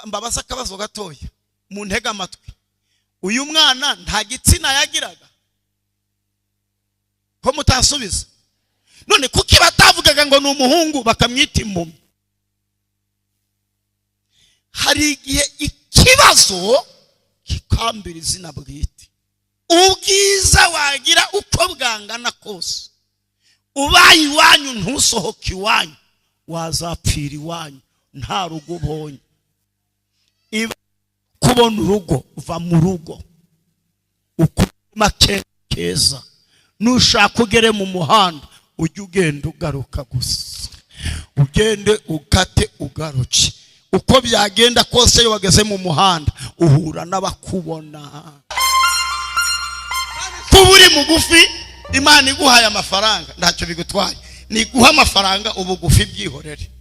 Mbabaze akabazo gatoya mu ntega amatwi. Uyu mwana nta gitsina yagiraga ko mutasubiza? None kuki batavugaga ngo ni umuhungu bakamwita impumyi? Hari igihe ikibazo kikambira izina bwite. Ubwiza wagira uko bwangana kose, ubaye iwanyu ntusohoke iwanyu, wazapfira iwanyu nta rugo ubonye. Kubona urugo uva mu rugo, ukuma keza, nushaka ugere mu muhanda ujye ugenda ugaruka gusa, ugende ukate ugaruke. Uko byagenda kose iyo wageze mu muhanda uhura n'abakubona. Kuba uri mugufi Imana iguhaye amafaranga ntacyo bigutwaye, ni guha amafaranga ubugufi bwihorere.